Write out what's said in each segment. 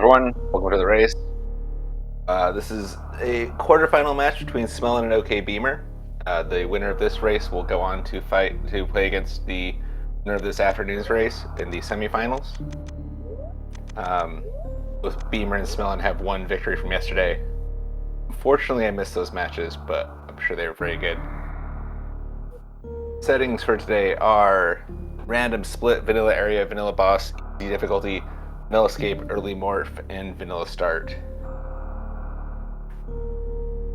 everyone, welcome to the race. This is a quarterfinal match between Smelon and OK Beamer. The winner of this race will go on to play against the winner of this afternoon's race in the semifinals. Both Beamer and Smelon have one victory from yesterday. Unfortunately, I missed those matches, but I'm sure they were very good. Settings for today are random split, vanilla area, vanilla boss, easy difficulty, vanilla escape, early morph, and vanilla start.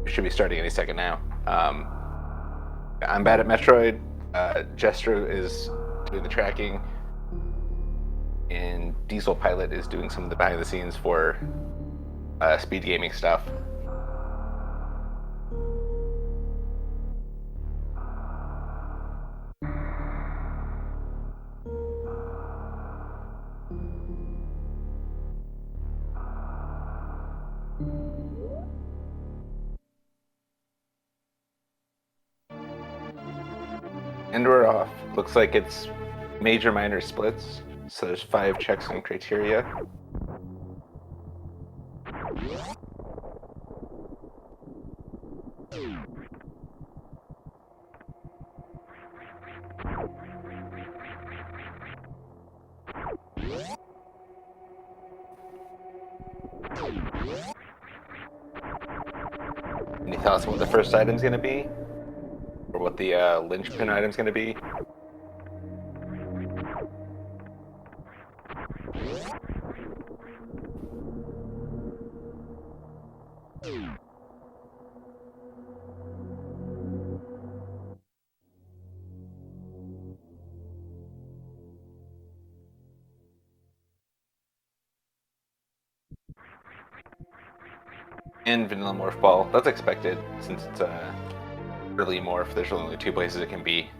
We should be starting any second now. I'm bad at Metroid. Gesture is doing the tracking, and Diesel Pilot is doing some of the behind the scenes for SpeedGaming stuff. And we're off. Looks like it's major minor splits. So there's 5 checks and criteria. Any thoughts on what the first item's going to be? Or what the linchpin item's going to be? And vanilla morph ball. That's expected since it's early morph. There's only 2 places it can be.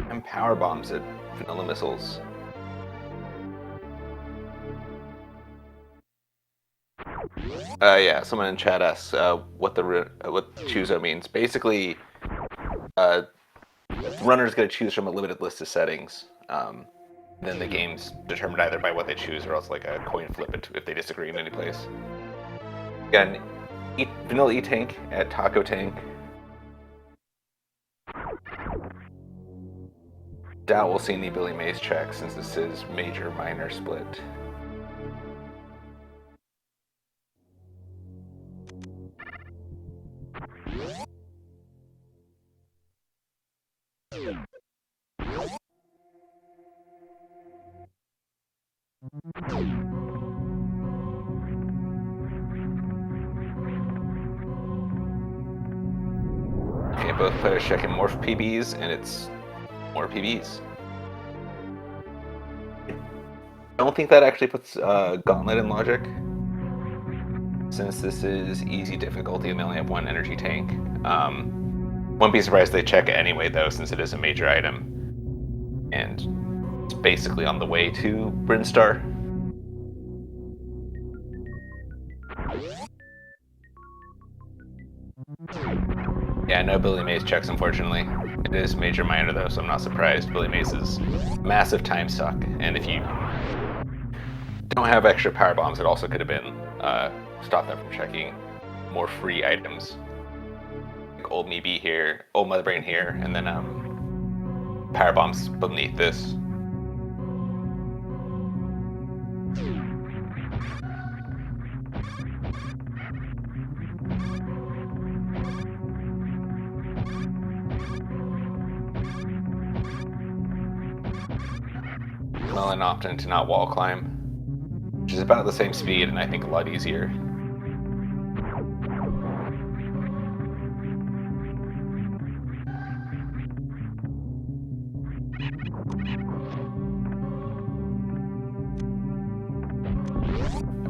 And power bombs at vanilla missiles. Yeah, someone in chat asks what Choozo means. Basically, the runner's going to choose from a limited list of settings. Then the game's determined either by what they choose or else like a coin flip if they disagree in any place. Again, vanilla E-Tank at Taco Tank. Doubt we'll see any Billy Mays check since this is major minor split. Okay, both players checking morph PBs, and it's more PBs. I don't think that actually puts Gauntlet in logic, since this is easy difficulty and they only have 1 energy tank. Wouldn't be surprised if they check it anyway, though, since it is a major item. And it's basically on the way to Brinstar. Yeah, no Billy Mays checks, unfortunately. It is major minor, though, so I'm not surprised. Billy Mays is massive time suck, and if you don't have extra power bombs, it also could have been stop them from checking more free items. Like old me be here, old mother brain here, and then power bombs beneath this. Smelon opting to not wall climb, which is about the same speed and I think a lot easier.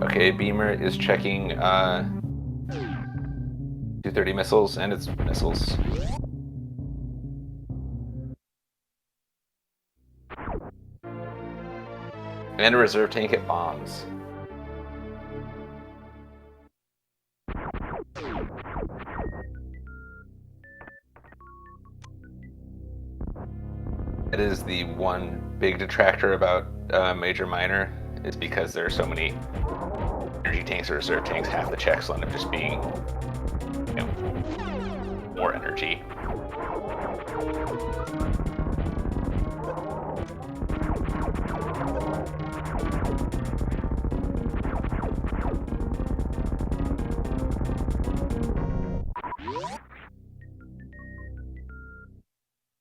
Okay, Beamer is checking 230 missiles, and it's missiles. And a reserve tank at bombs. It is the one big detractor about Major Minor, is because there are so many energy tanks or reserve tanks. Half the checks will end up just being, you know, more energy.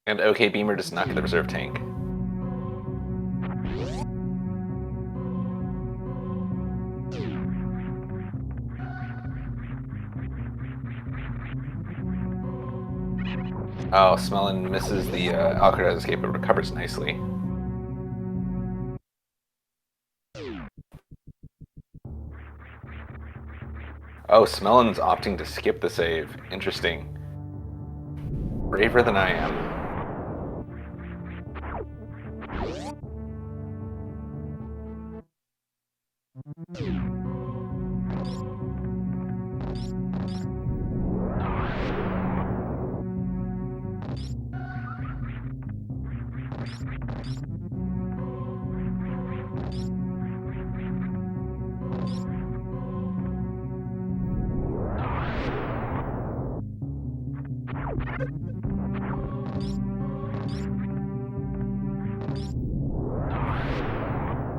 And OK Beamer does not get the reserve tank. Oh, Smelon misses the Alcatraz escape, but recovers nicely. Oh, Smelon's opting to skip the save. Interesting. Braver than I am.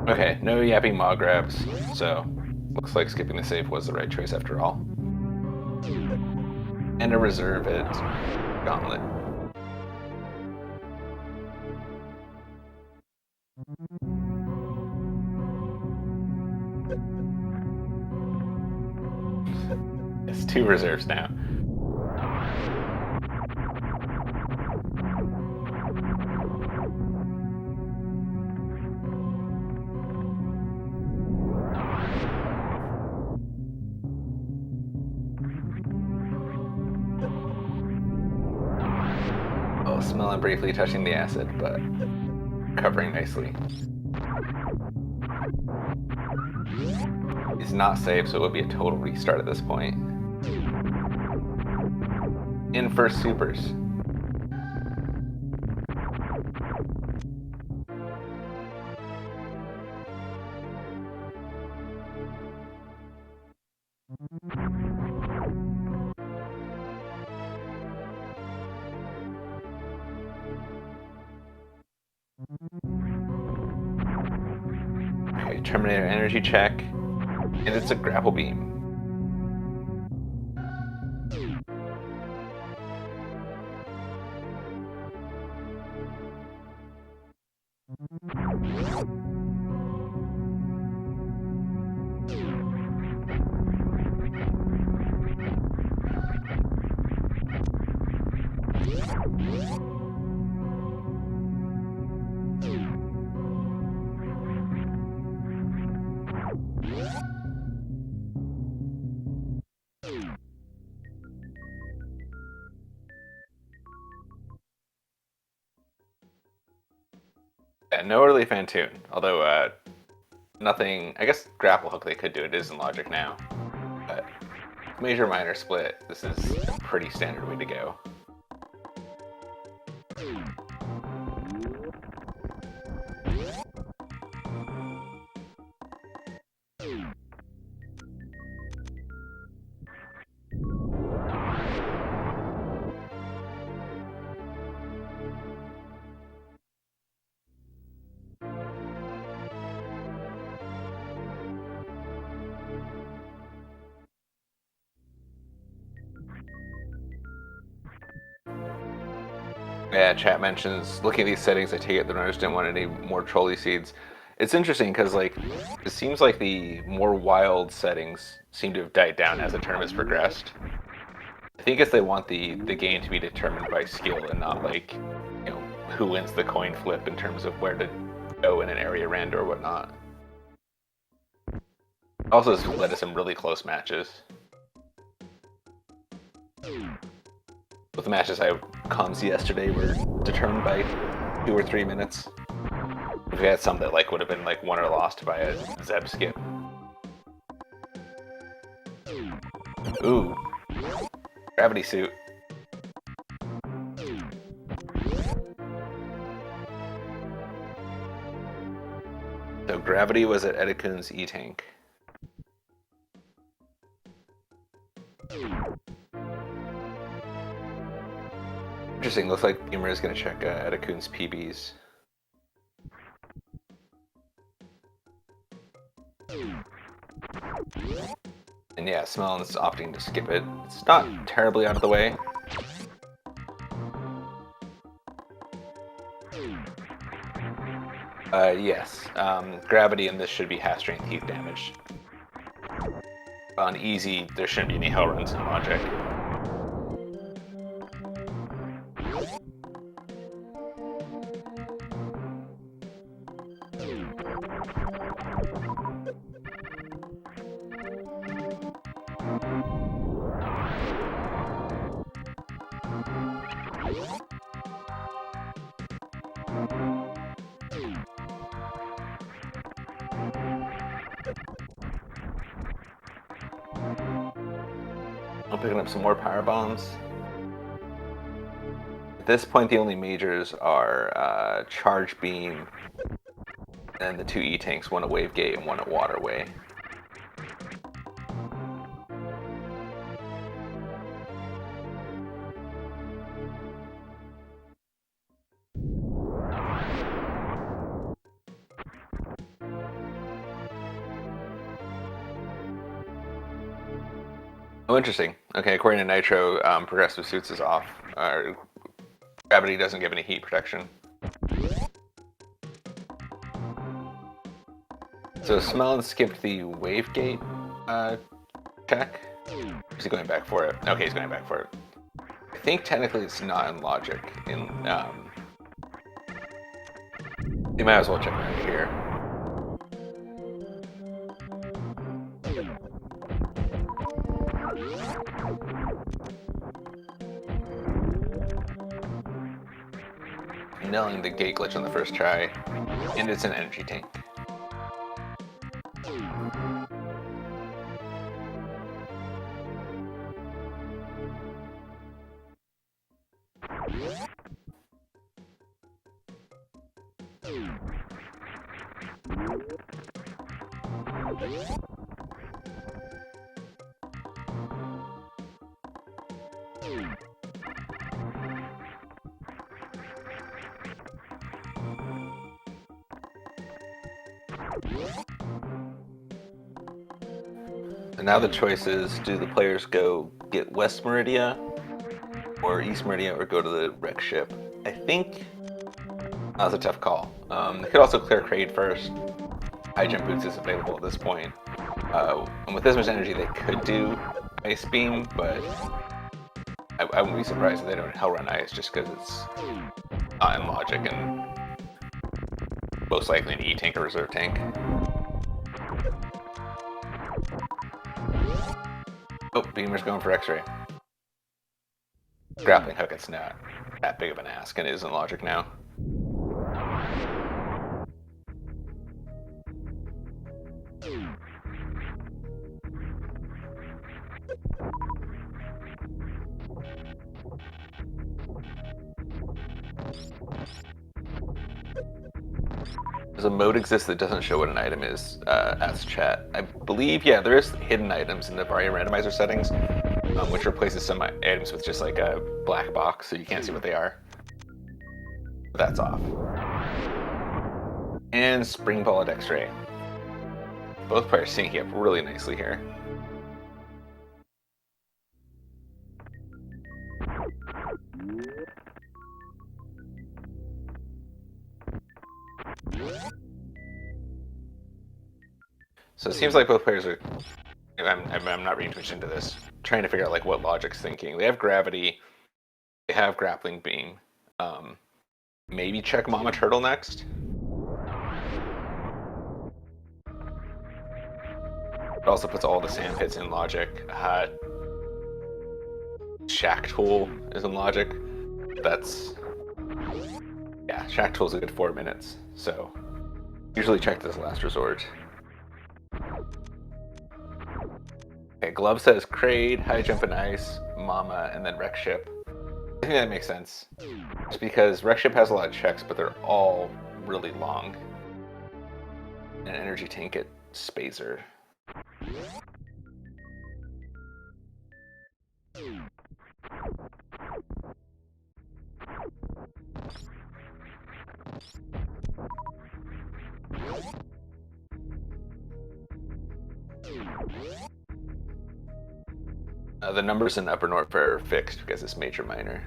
Okay, no yapping maw grabs, so looks like skipping the save was the right choice after all. And a reserve at Gauntlet. It's 2 reserves now. Oh, Smelon briefly touching the acid, but covering nicely. He's not safe, so it would be a total restart at this point. In first supers. Okay, Terminator energy check, and it's a grapple beam. Yeah, no early Fantoon, although nothing, I guess grapple hook they could do, it is in logic now. But major minor split, this is a pretty standard way to go. Yeah, chat mentions, looking at these settings, I take it the runners didn't want any more trolley seeds. It's interesting because, like, it seems like the more wild settings seem to have died down as the tournament's progressed. I think it's they want the game to be determined by skill and not like, you know, who wins the coin flip in terms of where to go in an area rand or whatnot. Also, this led to some really close matches. Both the matches I comms yesterday were determined by 2 or 3 minutes. We had some that like would have been like won or lost by a Zeb skip. Ooh, gravity suit. so gravity was at Edakun's E-Tank. Interesting, looks like Beamer is going to check Edakun's PBs. And yeah, Smelon is opting to skip it. It's not terribly out of the way. Yes, gravity in this should be half strength heat damage. On easy, there shouldn't be any hell runs in logic. I'm picking up some more power bombs. At this point, the only majors are Charge Beam and the two E-Tanks, one at Wave Gate and one at Waterway. Oh, interesting. Okay, according to Nitro, Progressive Suits is off. Gravity doesn't give any heat protection. So Smelon skipped the Wave Gate check. Is he going back for it? Okay, he's going back for it. I think technically it's not in logic. You might as well check it here. Nailing the gate glitch on the first try, and it's an energy tank. And now the choice is, do the players go get West Meridia or East Meridia or go to the wreck ship? I think that's a tough call. They could also clear Kraid first. High jump boots is available at this point. And with this much energy, they could do Ice Beam, but I wouldn't be surprised if they don't Hell Run Ice just because it's not in logic and most likely an E-Tank or Reserve Tank. Oh, Beamer's going for X-Ray. Grappling hook, it's not that big of an ask and it is in logic now. Does a mode exist that doesn't show what an item is? Ask chat. I believe, yeah, there is hidden items in the Varia randomizer settings, which replaces some items with just like a black box, so you can't see what they are. But that's off. And Spring Ball at X-Ray. Both players syncing up really nicely here. So it seems like both players are, I'm not reading too much into this, trying to figure out like what logic's thinking. They have gravity, they have grappling beam. Maybe check Mama Turtle next. It also puts all the sand pits in logic. Shack Tool is in logic. That's, yeah, Shack Tool's a good 4 minutes. So usually check this last resort. Okay, Glove says Kraid, High Jump and Ice, Mama, and then Wreck Ship. I think that makes sense. Just because Wreck Ship has a lot of checks, but they're all really long. An energy tank at Spazer. The numbers in Upper North are fixed because it's major minor.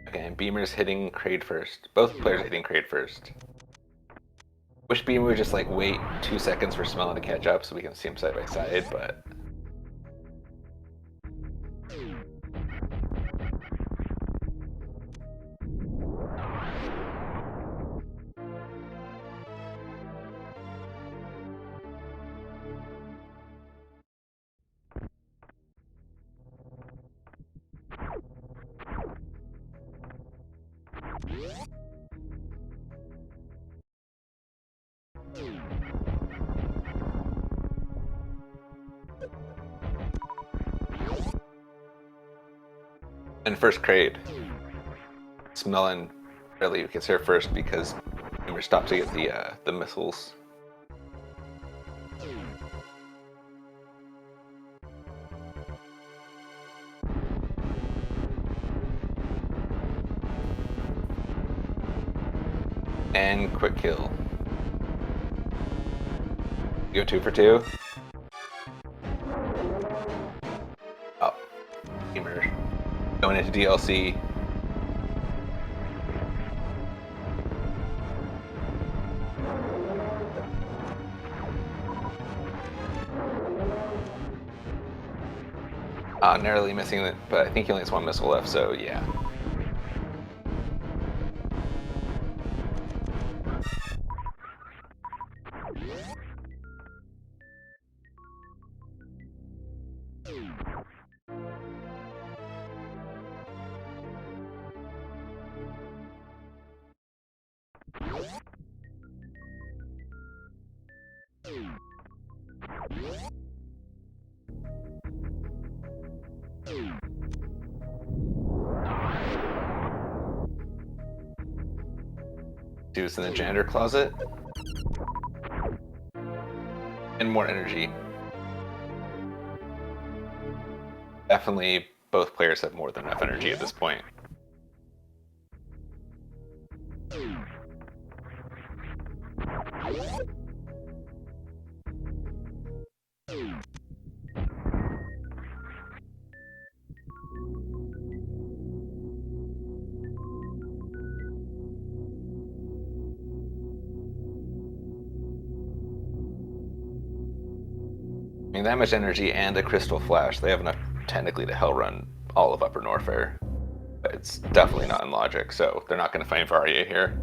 Okay, and Beamer's hitting Kraid first. Both players are hitting Kraid first. Wish Beamer would just like wait 2 seconds for Smelon to catch up so we can see them side by side, but and first Kraid. Smelon really gets here first because Beamer stopped to get the missiles. And quick kill. You go 2 for 2. Oh, Beamer going into DLC. Narrowly missing it, but I think he only has 1 missile left, so yeah. Dude's in the janitor closet. And more energy. Definitely both players have more than enough energy at this point. I mean, that much energy and a crystal flash, they have enough technically to hell run all of Upper Norfair. But it's definitely not in logic, so they're not going to find Varia here.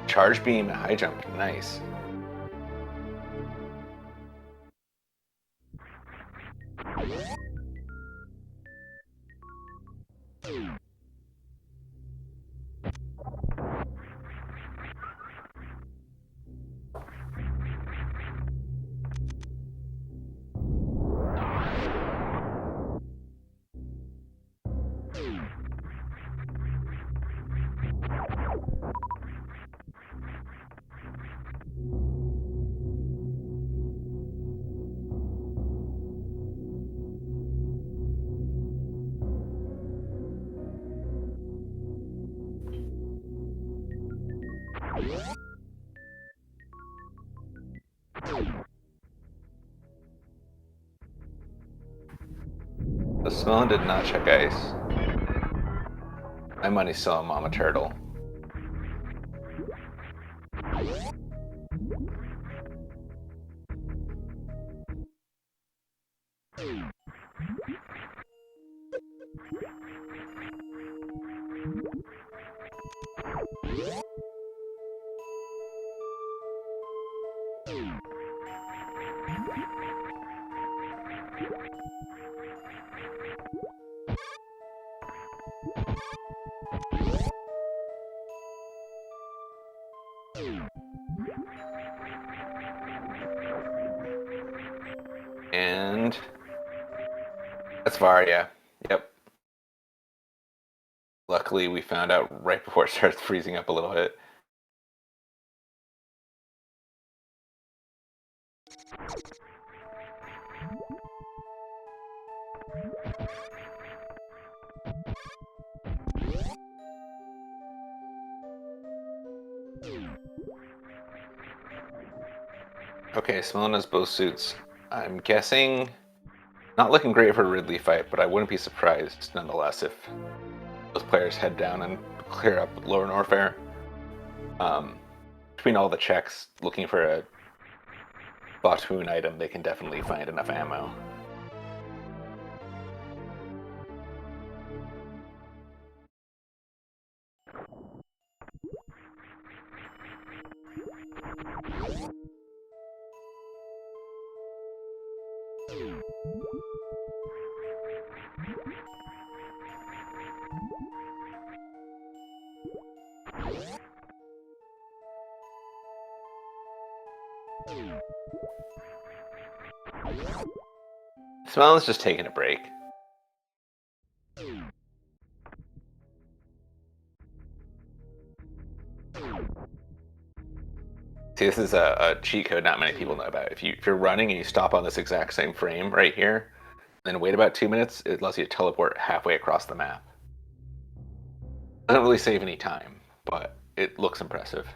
Charge beam, high jump, nice. The Smelon did not check ice. My money's still on Mama Turtle. And that's Varia. Yep. Luckily, we found out right before it starts freezing up a little bit. Okay, Smelon has both suits. I'm guessing not looking great for a Ridley fight, but I wouldn't be surprised nonetheless if those players head down and clear up Lower Norfair. Between all the checks looking for a Batoon item, they can definitely find enough ammo. Smelon's just taking a break. See, this is a cheat code not many people know about. If you're running and you stop on this exact same frame right here, then wait about 2 minutes, it allows you to teleport halfway across the map. Doesn't really save any time, but it looks impressive.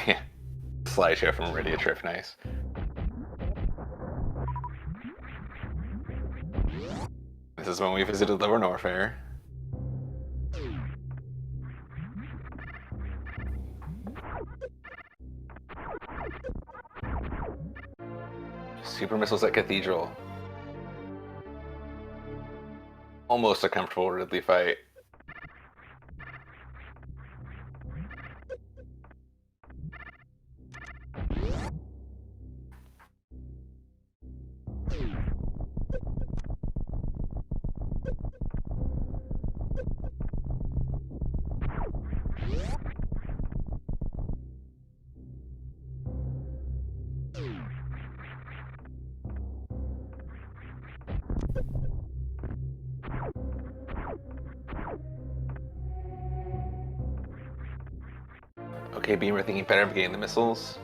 Yeah, slideshow from Radiotrip, nice. This is when we visited Lower Norfair. Super missiles at Cathedral. Almost a comfortable Ridley fight. Okay, Beamer thinking better of getting the missiles.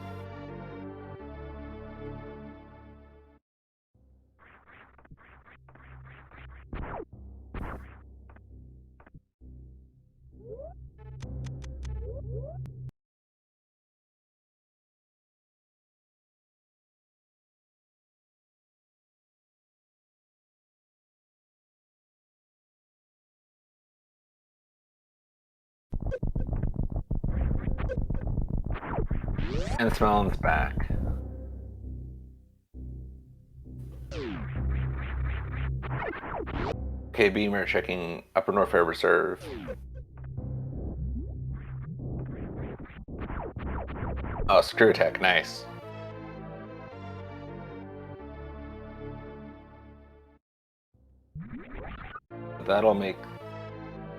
And Smelon's back. Okay, Beamer checking Upper Norfair Reserve. Oh, Screw Attack, nice. That'll make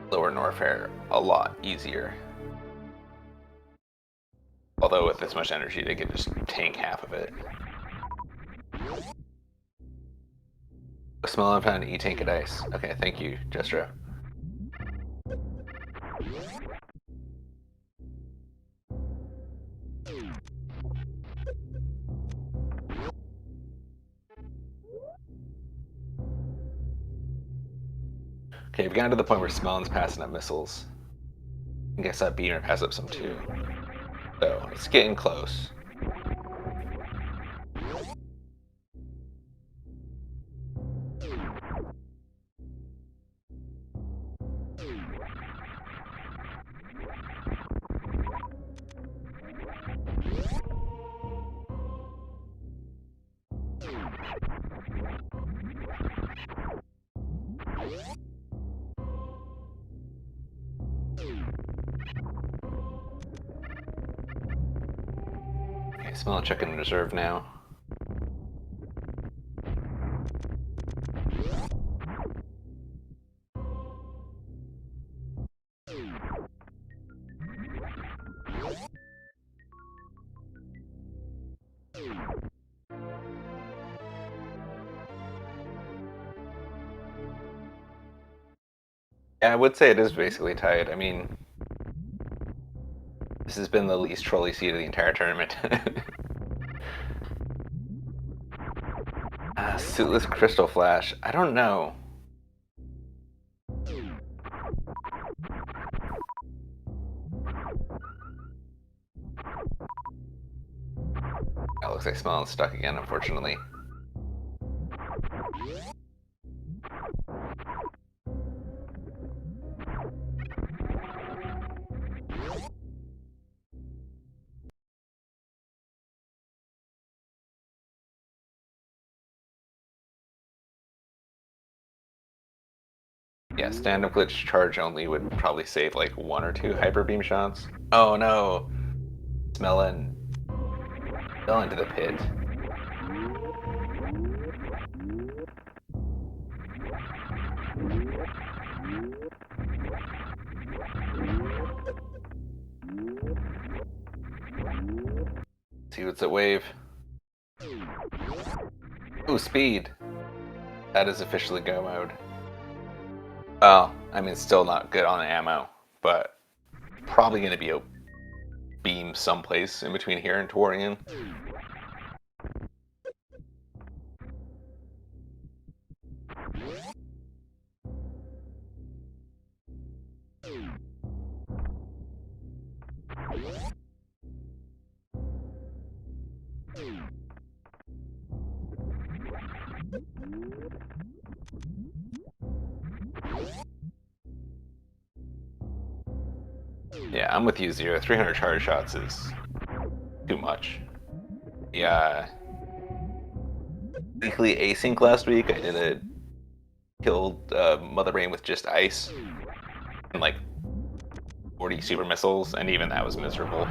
Lower Norfair a lot easier. Although with this much energy, they could just tank half of it. Smelon found an E-Tank at ice. Okay, thank you, Jestro. Okay, we've gotten to the point where Smelon's passing up missiles. I guess that Beamer passes up some too. So, it's getting close. Okay, Smelon checking reserve now. Yeah, I would say it is basically tied. I mean, this has been the least trolley seed of the entire tournament. Suitless Crystal Flash. I don't know. That looks like Smelon's stuck again, unfortunately. Yeah, stand-up glitch charge only would probably save like 1 or 2 hyper beam shots. Oh no! Smelon fell into the pit. See what's at wave. Ooh, speed! That is officially go mode. Well, I mean, still not good on ammo, but probably going to be a beam someplace in between here and Torian. Yeah, I'm with you, Zero. 300 charge shots is too much. Yeah. Weekly async last week, I did a killed Mother Brain with just ice and like 40 super missiles, and even that was miserable.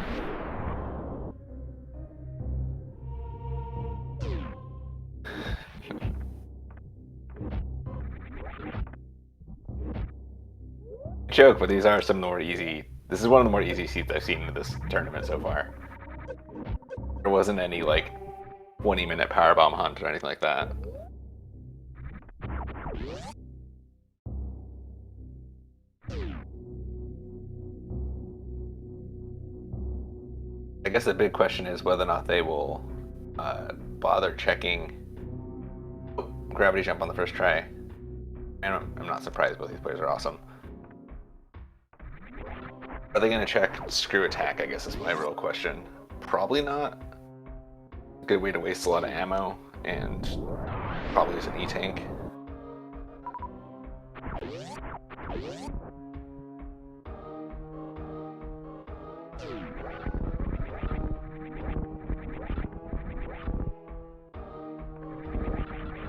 Joke, but these are some more easy. This is one of the more easy seats I've seen in this tournament so far. There wasn't any like 20-minute powerbomb hunt or anything like that. I guess the big question is whether or not they will bother checking gravity jump on the first try. And I'm not surprised, both these players are awesome. Are they going to check screw attack, I guess is my real question. Probably not. Good way to waste a lot of ammo, and probably use an E-tank.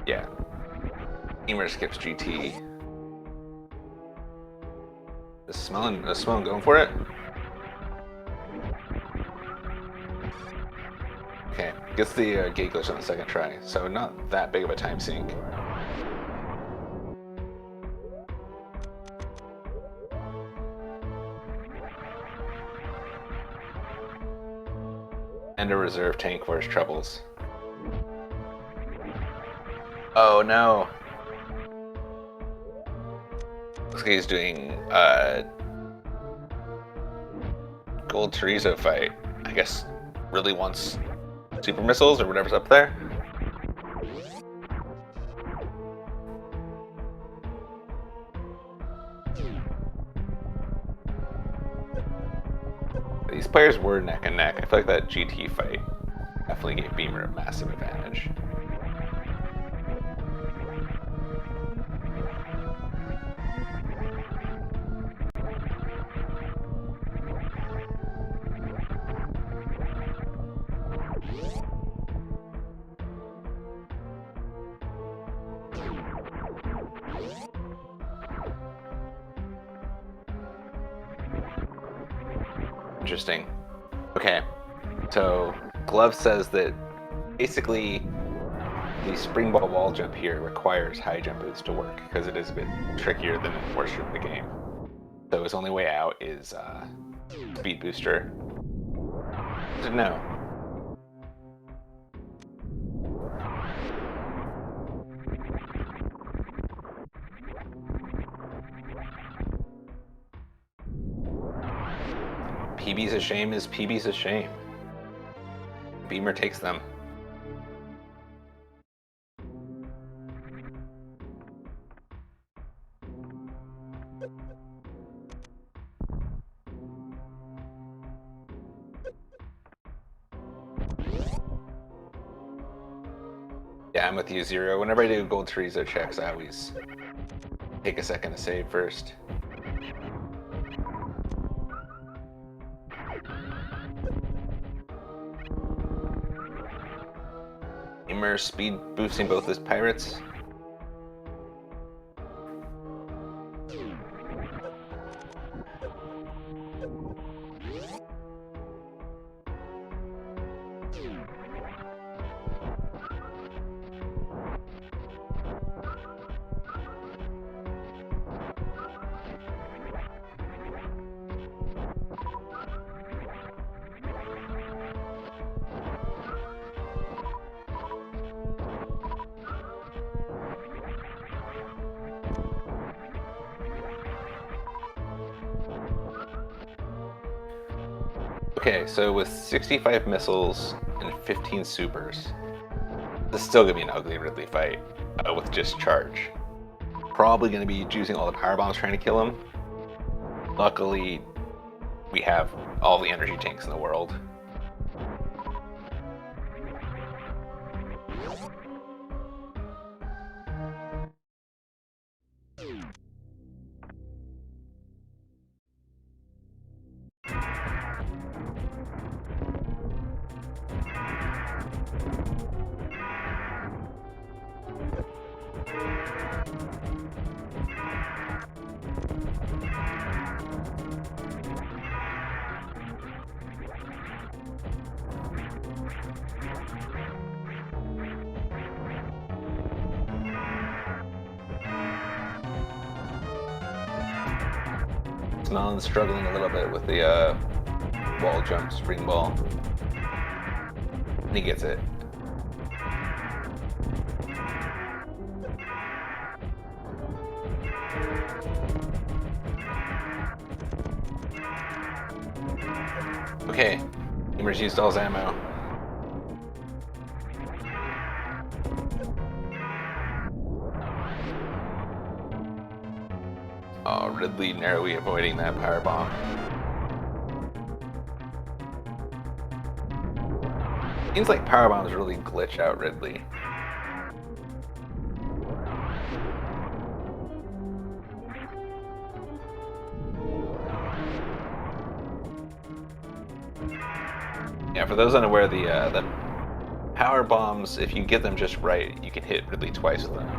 Yeah. Gamer skips GT. Is Smelon going for it? Okay, gets the gate glitch on the second try, so not that big of a time sink. And a reserve tank for his troubles. Oh no! Looks like he's doing Gold Chorizo fight. I guess really wants super missiles or whatever's up there. These players were neck and neck. I feel like that GT fight definitely gave Beamer a massive advantage. Interesting. Okay, so Glove says that basically the spring ball wall jump here requires high jump boost to work because it is a bit trickier than the portion of the game. So his only way out is speed booster. So no. PB's a shame is PB's a shame. Beamer takes them. Yeah, I'm with you, Zero. Whenever I do gold chorizo checks, I always take a second to save first. Gamer speed boosting both his pirates. Okay, so with 65 missiles and 15 supers, this is still gonna be an ugly Ridley fight with just charge. Probably gonna be using all the power bombs trying to kill him. Luckily, we have all the energy tanks in the world. Smelon's struggling a little bit with the wall jump spring ball. And he gets it. Okay, Gamer's used all his ammo. Oh, Ridley narrowly avoiding that power bomb. Seems like power bombs really glitch out Ridley. Yeah, for those unaware, the power bombs, if you get them just right, you can hit Ridley twice with them.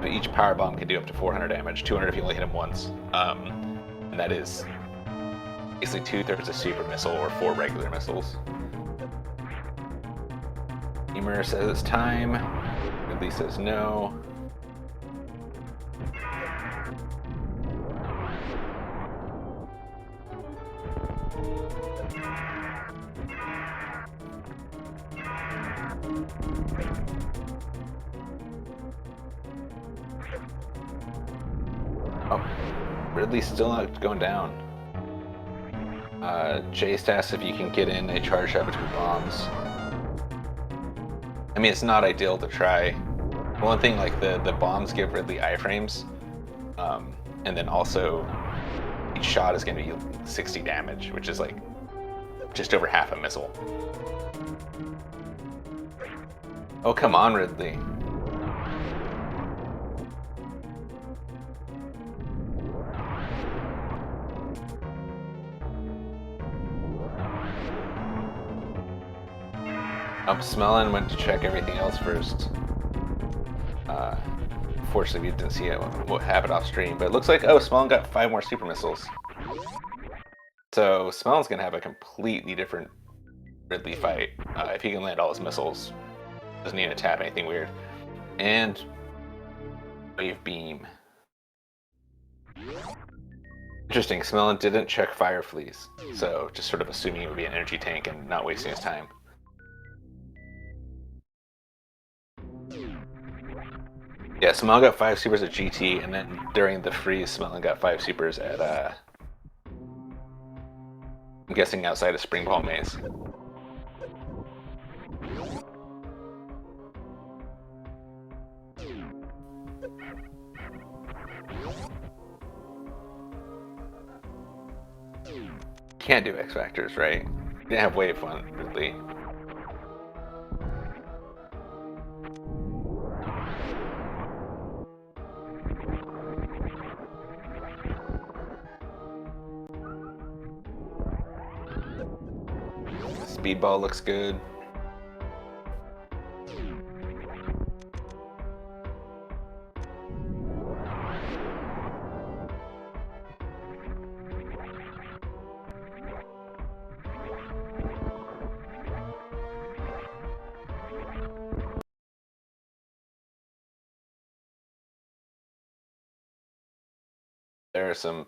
But each power bomb can do up to 400 damage, 200 if you only hit him once. And that is basically 2/3 a super missile or 4 regular missiles. Gamer says it's time. Ridley says no. Oh, Ridley's still not going down. Jace asks if you can get in a charge shot between bombs. I mean, it's not ideal to try. One thing, like the bombs give Ridley iframes, and then also each shot is going to be 60 damage, which is like just over half a missile. Oh, come on, Ridley. Smelon went to check everything else first. Fortunately, we didn't see what happened off stream, but it looks like, oh, Smelon got 5 more super missiles. So Smelon's gonna have a completely different Ridley fight. If he can land all his missiles, doesn't need to tap anything weird. And Wave Beam. Interesting, Smelon didn't check Fire Fleas, so just sort of assuming it would be an energy tank and not wasting his time. Yeah, Smelon got 5 supers at GT, and then during the freeze, Smelon got 5 supers at, I'm guessing outside of Spring Ball Maze. Can't do X Factors, right? You didn't have Wave Fun, really. Speedball looks good. There are some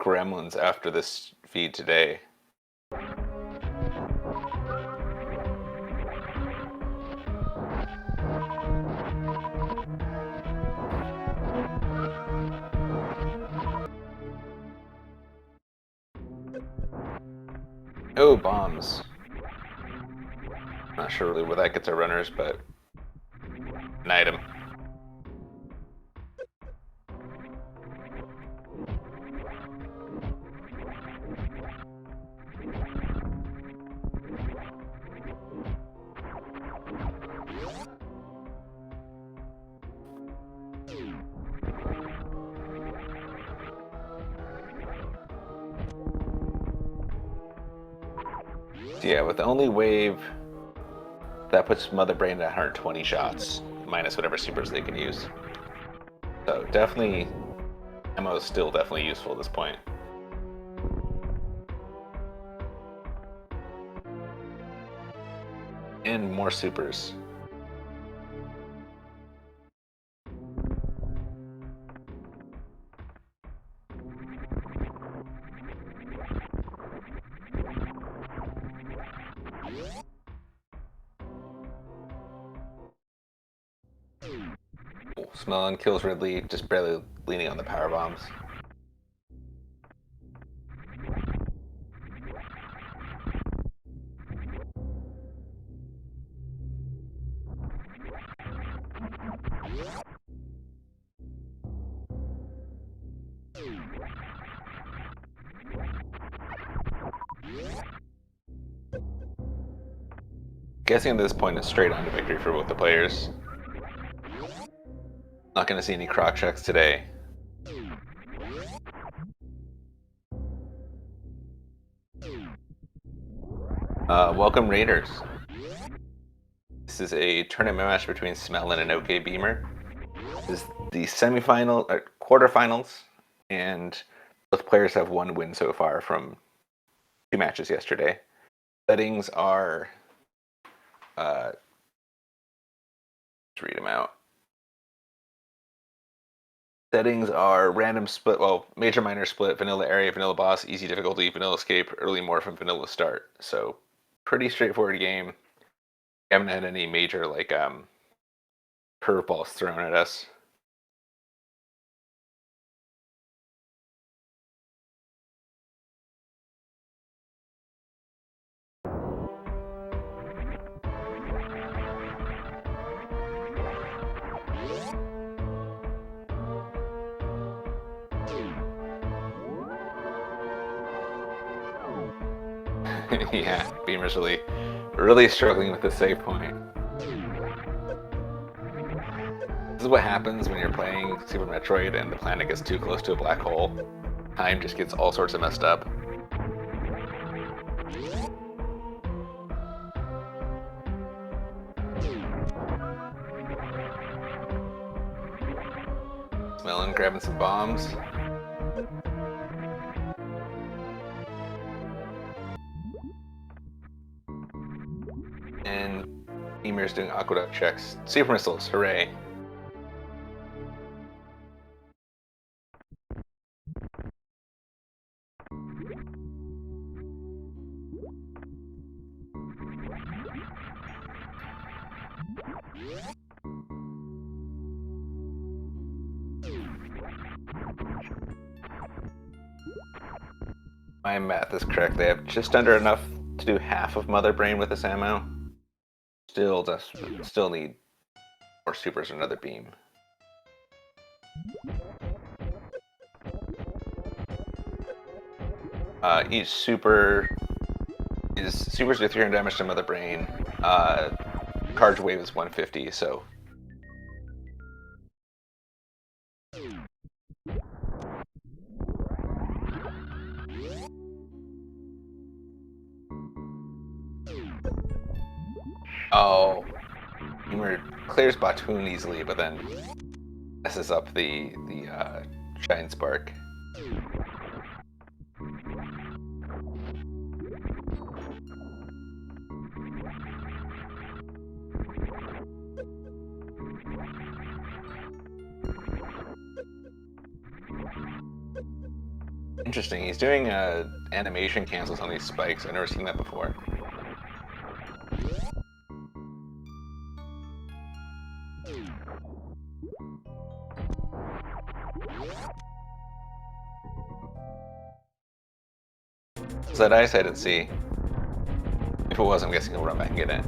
gremlins after this feed today. Oh, bombs. Not sure really where that gets our runners, but an item. Yeah, with the only wave, that puts Mother Brain at 120 shots, minus whatever supers they can use. So definitely, ammo is still definitely useful at this point. And more supers. Smelon kills Ridley, just barely leaning on the power bombs. Guessing at this point it's straight on to victory for both the players. Not going to see any croc checks today. Welcome Raiders. This is a tournament match between Smelon and OK Beamer. This is the quarterfinals, and both players have one win so far from 2 matches yesterday. Settings are, let's read them out. Settings are random split, well, major minor split, vanilla area, vanilla boss, easy difficulty, vanilla escape, early morph, and vanilla start. So pretty straightforward game. We haven't had any major like curveballs thrown at us. Yeah, Beamer's really struggling with the save point. This is what happens when you're playing Super Metroid and the planet gets too close to a black hole. Time just gets all sorts of messed up. Smelon grabbing some bombs. Beamer's doing aqueduct checks. Super missiles, hooray. My math is correct. They have just under enough to do half of Mother Brain with this ammo. Still need more supers or another beam. Each supers do 300 damage to Mother Brain. Charge wave is 150, so. Oh, Beamer clears Batoon easily, but then messes up the Shine Spark. Interesting. He's doing animation cancels on these spikes. I've never seen that before. Is that ice? I didn't see. If it was, I'm guessing he'll run back and get it.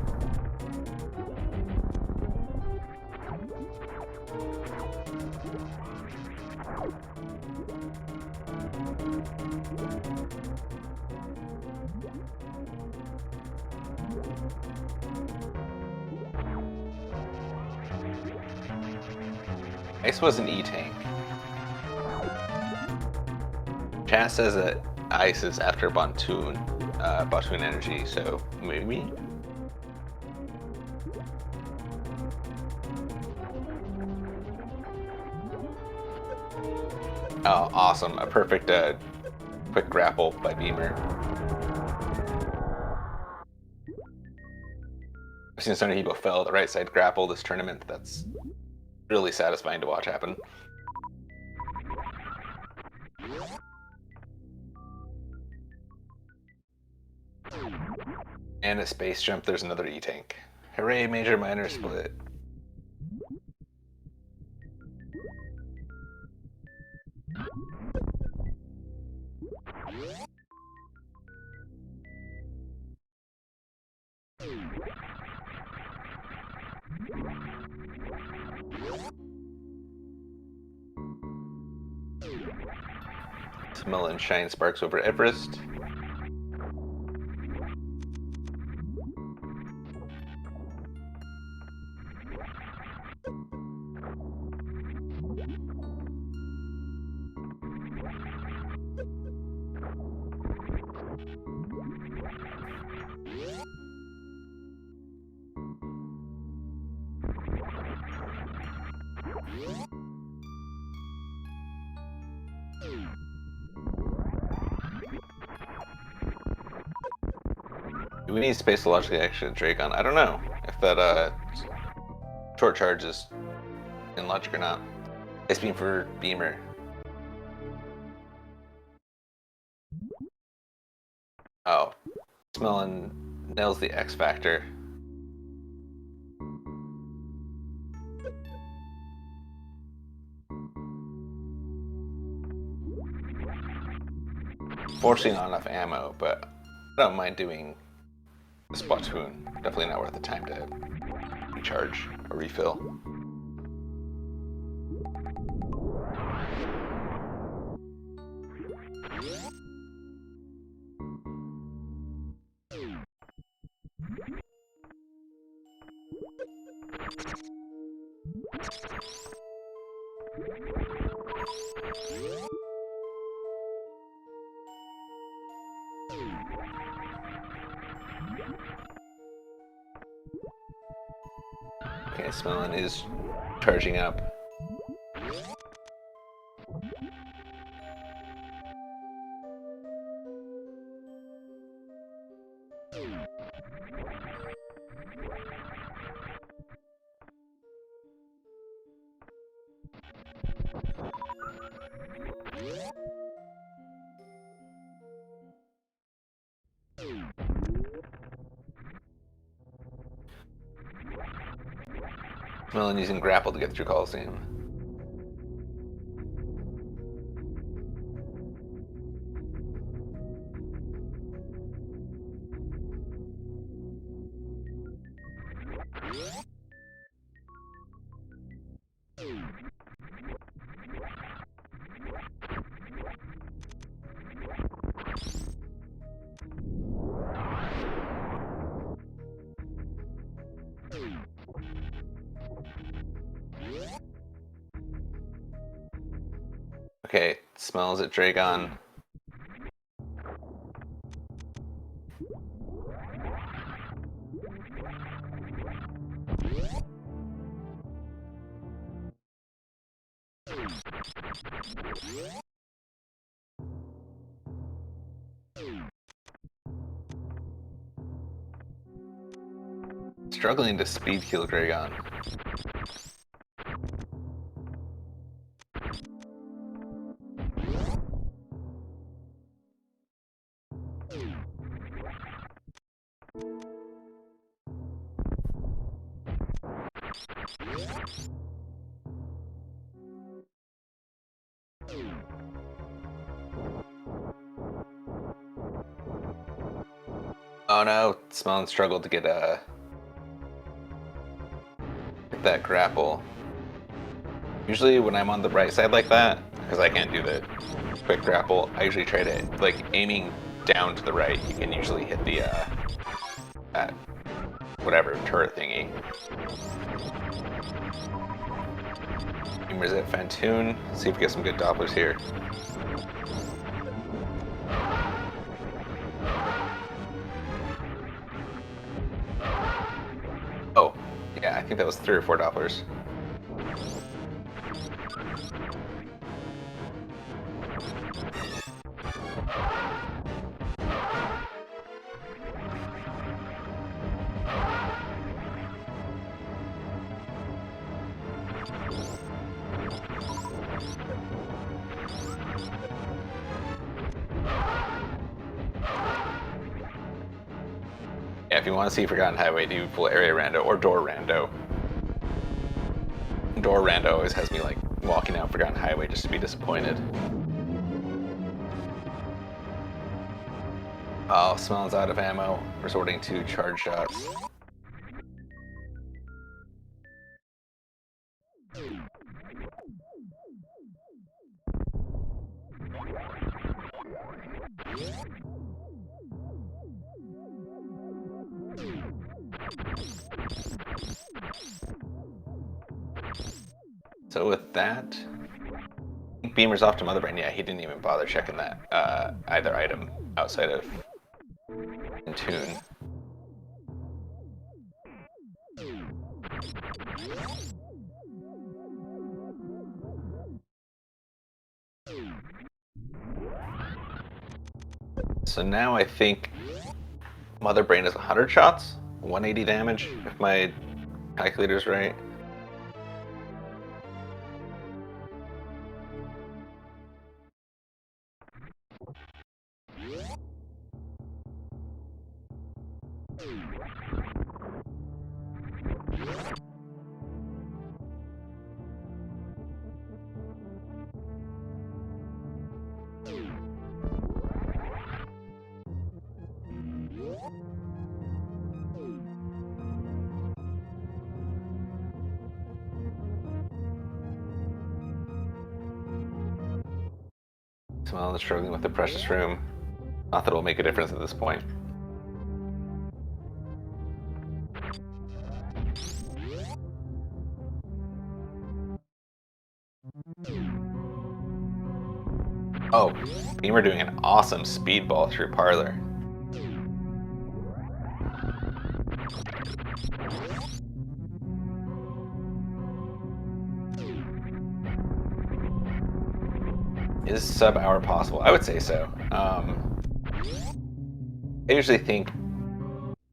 Ice was an E-tank. Chat says that ice is after Batoon energy, so maybe? Oh, awesome. A perfect quick grapple by Beamer. I've seen Sony Hebo fail the right side grapple this tournament. That's really satisfying to watch happen. And a space jump, there's another E-tank. Hooray, major minor split. Smelon Shine Sparks over Everest. Do we need space to logically exit Dragon? I don't know if that short charge is in logic or not. Ice beam for Beamer. Oh, Smelon nails the X factor. Fortunately not enough ammo, but I don't mind doing this Batoon. Definitely not worth the time to recharge or refill. Okay, Smelon is charging up. Smelon using grapple to get through Coliseum. Okay, smells at Dragon. Struggling to speed kill Dragon. Oh no, Smelon struggled to get that grapple. Usually when I'm on the right side like that, because I can't do the quick grapple, I usually try to, like, aiming down to the right, you can usually hit the, that, whatever, turret thingy. Beamers at Fantoon, see if we get some good Dopplers here. Oh, yeah, I think that was 3 or 4 Dopplers. Yeah, if you want to see Forgotten Highway, do full area rando or door rando. Door rando always has me like walking out Forgotten Highway just to be disappointed. Oh, Smelon's out of ammo, resorting to charge shots. So with that, Beamer's off to Motherbrain. Yeah, he didn't even bother checking that either item outside of Tune. So now I think Motherbrain is 100 shots, 180 damage, if my calculator's right. Smelon is struggling with the precious room. Not that it'll make a difference at this point. Oh, Beamer doing an awesome speedball through Parlor. Is sub-hour possible? I would say so. I usually think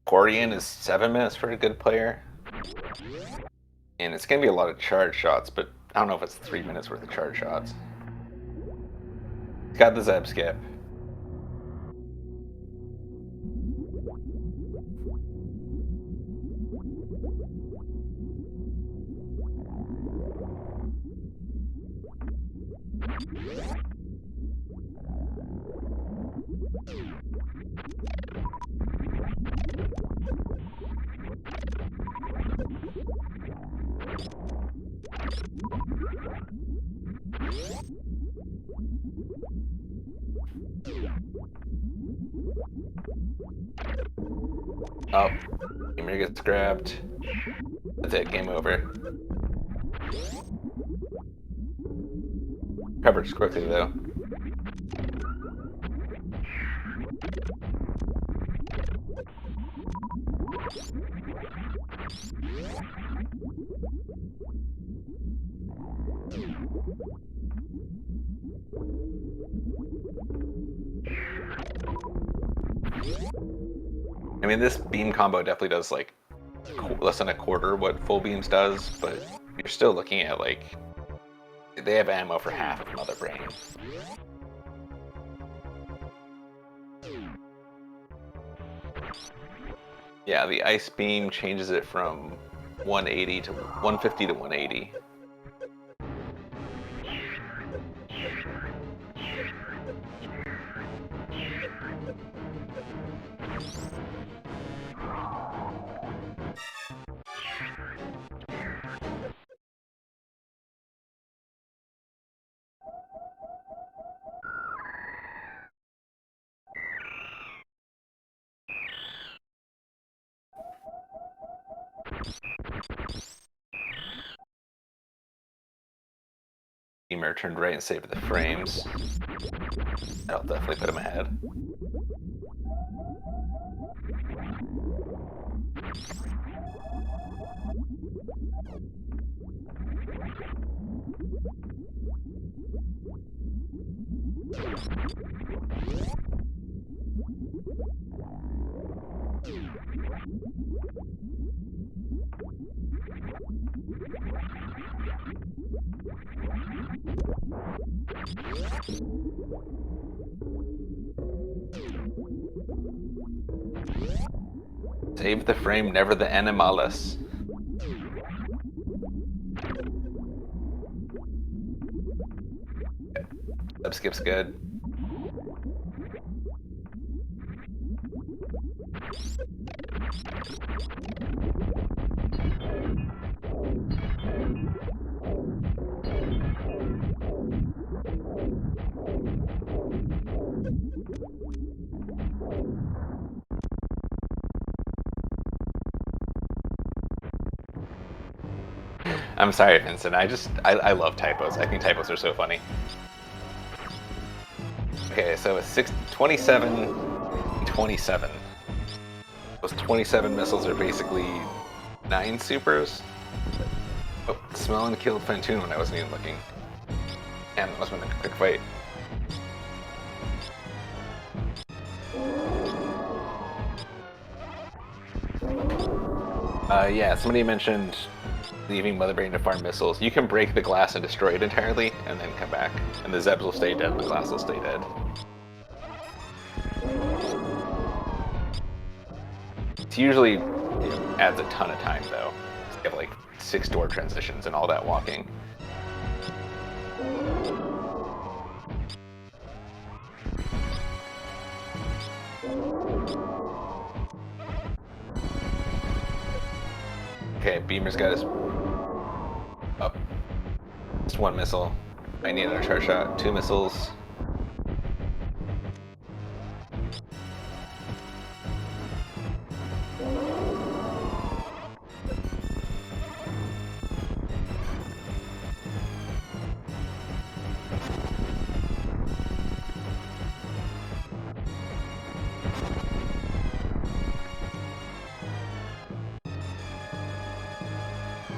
Accordion is 7 minutes for a good player. And it's going to be a lot of charge shots, but I don't know if it's 3 minutes worth of charge shots. Got the Zeb skip. Oh, Beamer gets grabbed. That's it, game over. Recovers quickly though. I mean, this beam combo definitely does like less than a quarter what full beams does, but you're still looking at like they have ammo for half of Mother Brain. Yeah, the ice beam changes it from 180 to 150 to 180. Beamer turned right and saved the frames. That'll definitely put him ahead. Save the frame, never the animalis. Sub skip's good. I'm sorry, Vincent. I love typos. I think typos are so funny. Okay, so it's 27, 27. Those 27 missiles are basically 9 supers. Oh, Smelon killed Fantoon when I wasn't even looking. Damn, that must have been a quick fight. Yeah, somebody mentioned leaving Mother Brain to farm missiles. You can break the glass and destroy it entirely, and then come back. And the Zebs will stay dead, and the glass will stay dead. It's usually, you know, adds a ton of time, though. You have like 6 door transitions and all that walking. Okay, Beamer's got his... Oh. Just 1 missile. I need another charge shot. 2 missiles.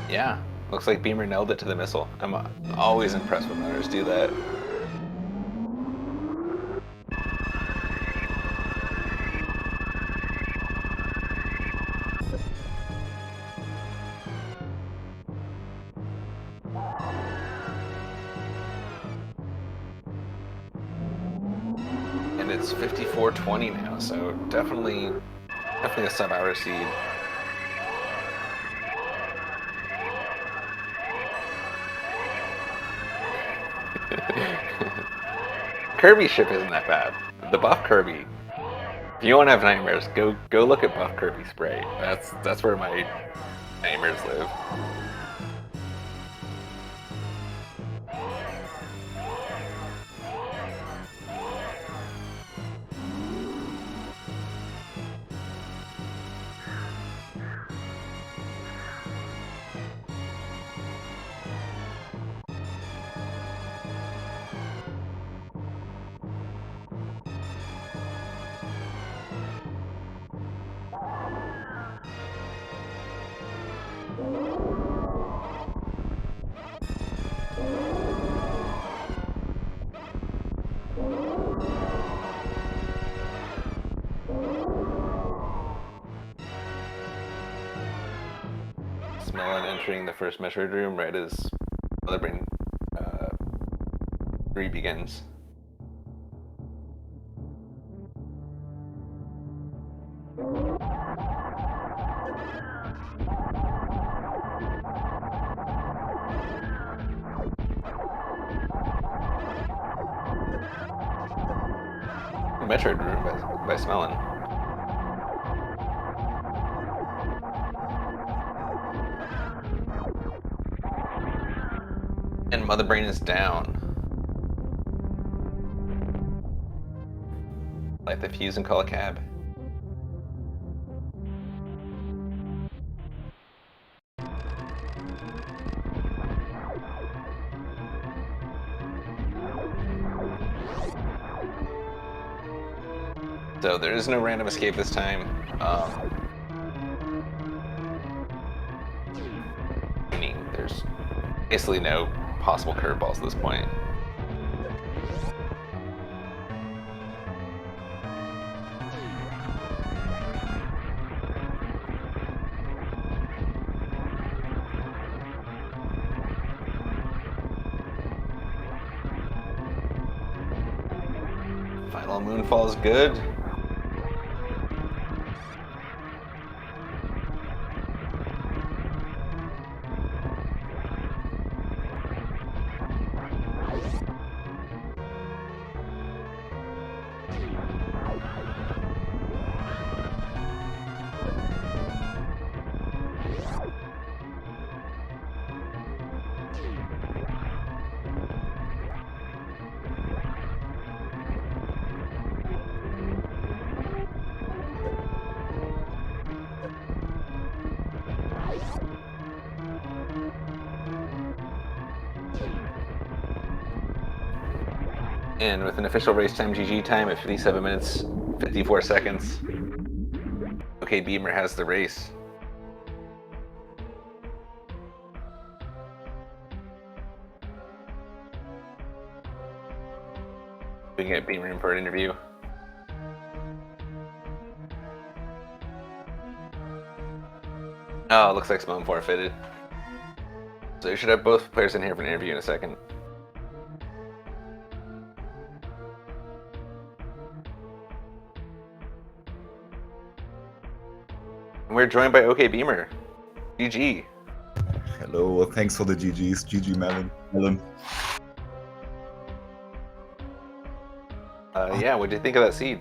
Yeah, looks like Beamer nailed it to the missile. I'm always impressed when runners do that. And it's 54-20 now, so definitely a sub-hour seed. Kirby's ship isn't that bad. The buff Kirby. If you want to have nightmares, go look at buff Kirby Spray. That's where my nightmares live. Smelon entering the first Metroid room right as Mother Brain 3 begins. Metroid room by Smelon. And Mother Brain is down. Light the fuse and call a cab. So there is no random escape this time. Meaning there's basically no possible curveballs at this point. Final moonfall is good. And with an official race time GG time at 57 minutes, 54 seconds, OK Beamer has the race. We can get Beamer in for an interview. Oh, it looks like Smelon forfeited. So you should have both players in here for an interview in a second. We're joined by OK Beamer. GG. Hello, thanks for the GGs. GG Melon. Yeah, what do you think of that seed?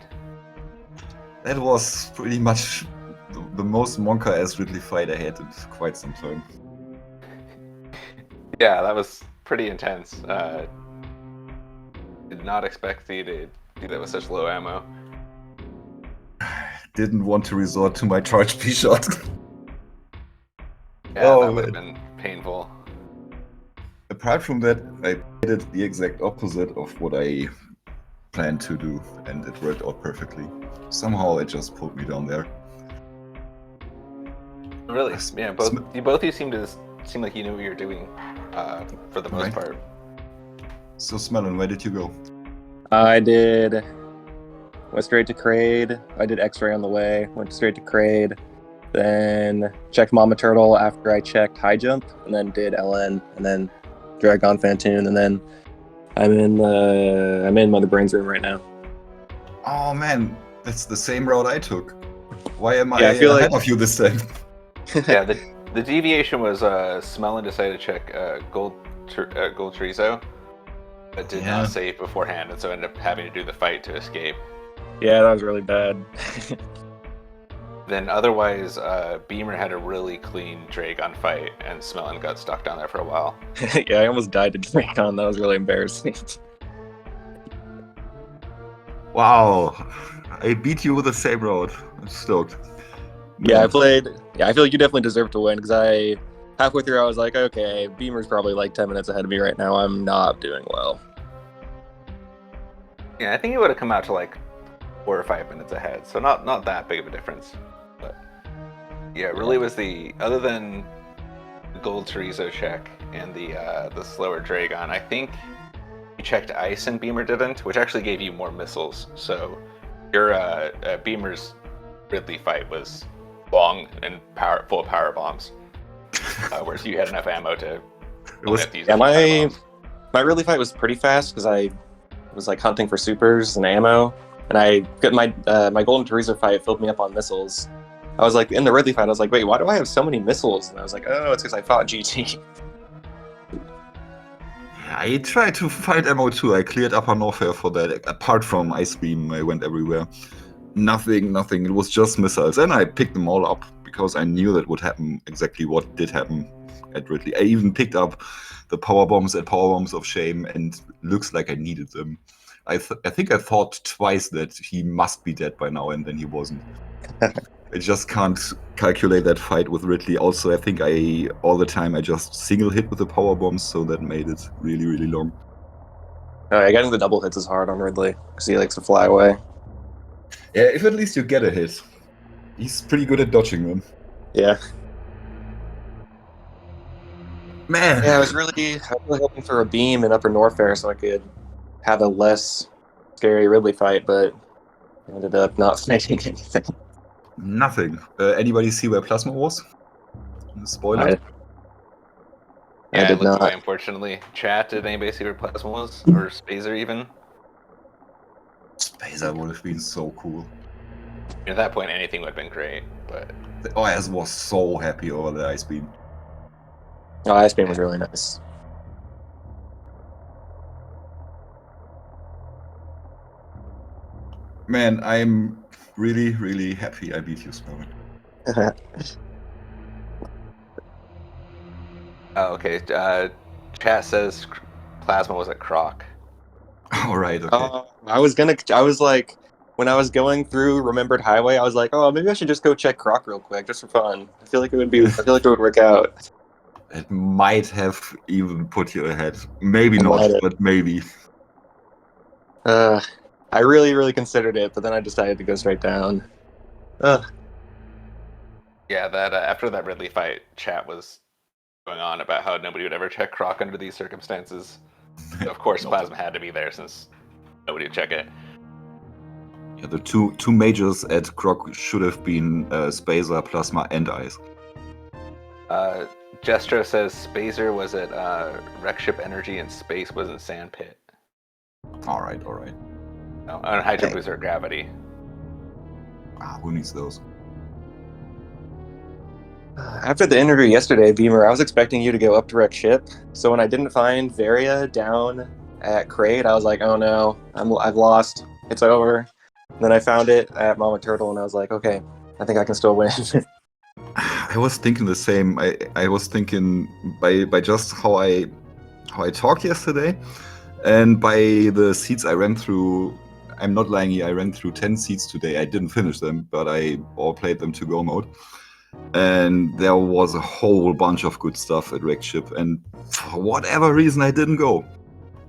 That was pretty much the most Monka-ass Ridley fight I had in quite some time. Yeah, that was pretty intense. Did not expect you to do that with such low ammo. Didn't want to resort to my charge P shot. Yeah, that would have been painful. Apart from that, I did the exact opposite of what I planned to do, and it worked out perfectly. Somehow it just pulled me down there. Really? Yeah, both you seem like you knew what you were doing, for the most part. So Smelon, where did you go? Went straight to Kraid. I did X-ray on the way. Went straight to Kraid. Then checked Mama Turtle after I checked High Jump, and then did LN, and then Dragon Fantoon, and then I'm in Mother Brain's room right now. Oh man, that's the same route I took. Why am I feel ahead of you this time? Yeah, the deviation was Smelon decided to check Gold Chorizo, but did Yeah. not save beforehand, and so ended up having to do the fight to escape. Yeah, that was really bad. Then otherwise, Beamer had a really clean Dragon fight, and Smelon got stuck down there for a while. Yeah, I almost died to Dracon. That was really embarrassing. Wow, I beat you with the same road. I'm stoked. Yeah, Man, I feel like you definitely deserve to win because halfway through I was like, okay, Beamer's probably like 10 minutes ahead of me right now. I'm not doing well. Yeah, I think it would have come out to like 4 or 5 minutes ahead, so not that big of a difference. But yeah, it really was other than the gold Chorizo check and the slower Dragon. I think you checked ice and Beamer didn't, which actually gave you more missiles. So your Beamer's Ridley fight was long and full of power bombs, whereas you had enough ammo to. Yeah, my Ridley fight was pretty fast because I was like hunting for supers and ammo, and I got my golden Chorizo fight filled me up on missiles. I was like in the Ridley fight, I was like, wait, why do I have so many missiles? And I was like, oh, it's because I fought GT. I tried to fight ammo too. I cleared Upper Norfair for that. Apart from Ice Beam, I went everywhere. Nothing. It was just missiles. And I picked them all up because I knew that would happen exactly what did happen at Ridley. I even picked up the power bombs at Power Bombs of Shame, and looks like I needed them. I think I thought twice that he must be dead by now, and then he wasn't. I just can't calculate that fight with Ridley. Also, I think all the time I just single hit with the power bombs, so that made it really, really long. Getting the double hits is hard on Ridley because he likes to fly away. Yeah, if at least you get a hit. He's pretty good at dodging them. Yeah. Man. Yeah, I was really hoping for a beam in Upper Norfair so I could have a less scary Ridley fight, but I ended up not making anything. Nothing. Anybody see where Plasma was? Spoiler? Yeah, I did looked not. away, unfortunately. Chat, did anybody see where Plasma was? Or Spazer even? Spazer would have been so cool. At that point, anything would have been great, but. The OS was so happy over the Ice Beam. Oh, Ice Beam was really nice. Man, I'm really, really happy I beat you, Smelon. Oh, okay. Chat says Plasma was a croc. Alright, okay. I was like, when I was going through Remembered Highway, I was like, oh, maybe I should just go check Croc real quick, just for fun. I feel like it would work out. It might have even put you ahead. Maybe not, but maybe. I really, really considered it, but then I decided to go straight down. Yeah, that after that Ridley fight, chat was going on about how nobody would ever check Croc under these circumstances. So of course, Plasma had to be there since nobody would check it. Yeah, the two majors at Croc should have been Spazer, Plasma, and Ice. Jestro says Spazer was at Wreck Ship Energy and Space was in Sandpit. Alright. No, and Hydro Booster Gravity. Who needs those? After the interview yesterday, Beamer, I was expecting you to go up to Wreck Ship. So when I didn't find Varia down at Crate, I was like, oh no, I've lost. It's over. And then I found it at Mama Turtle, and I was like, okay, I think I can still win. I was thinking the same. I was thinking by just how I talked yesterday, and by the seats I ran through. I'm not lying here. I ran through 10 seats today. I didn't finish them, but I all played them to go mode. And there was a whole bunch of good stuff at Wreck Ship, and for whatever reason I didn't go.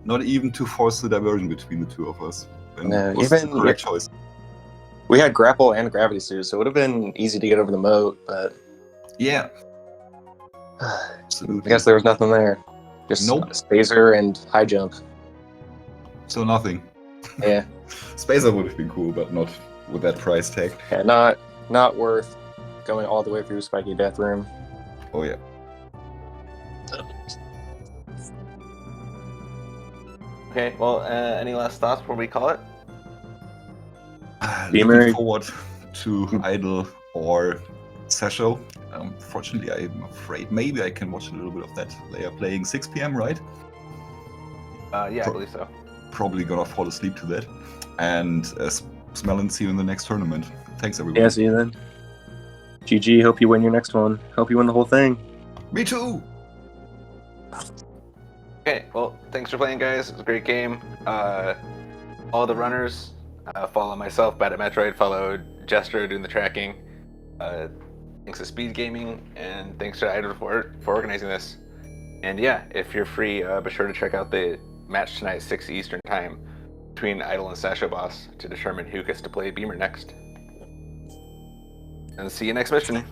Not even to force the diversion between the two of us. And it was the correct choice. We had grapple and gravity suit, so it would have been easy to get over the moat, but yeah. I guess there was nothing there. Just Spazer and high jump. So nothing. Yeah. Spazer would have been cool, but not with that price tag. Yeah, not worth going all the way through Spiky Death Room. Oh yeah. Okay, well, any last thoughts before we call it? Looking forward to Idle or Sasho. Unfortunately, I'm afraid maybe I can watch a little bit of that. They are playing 6 p.m., right? Yeah, I believe so. Probably gonna fall asleep to that. And Smelon, see you in the next tournament. Thanks, everybody. Yeah, see you then. GG, hope you win your next one. Hope you win the whole thing. Me too! Okay, well, thanks for playing, guys. It was a great game. All the runners, follow myself, Bad at Metroid, follow Jester doing the tracking. Thanks to SpeedGaming, and thanks to Idle for organizing this. And yeah, if you're free, be sure to check out the match tonight at 6 Eastern Time between Idle and Sasha Boss to determine who gets to play Beamer next. And see you next mission.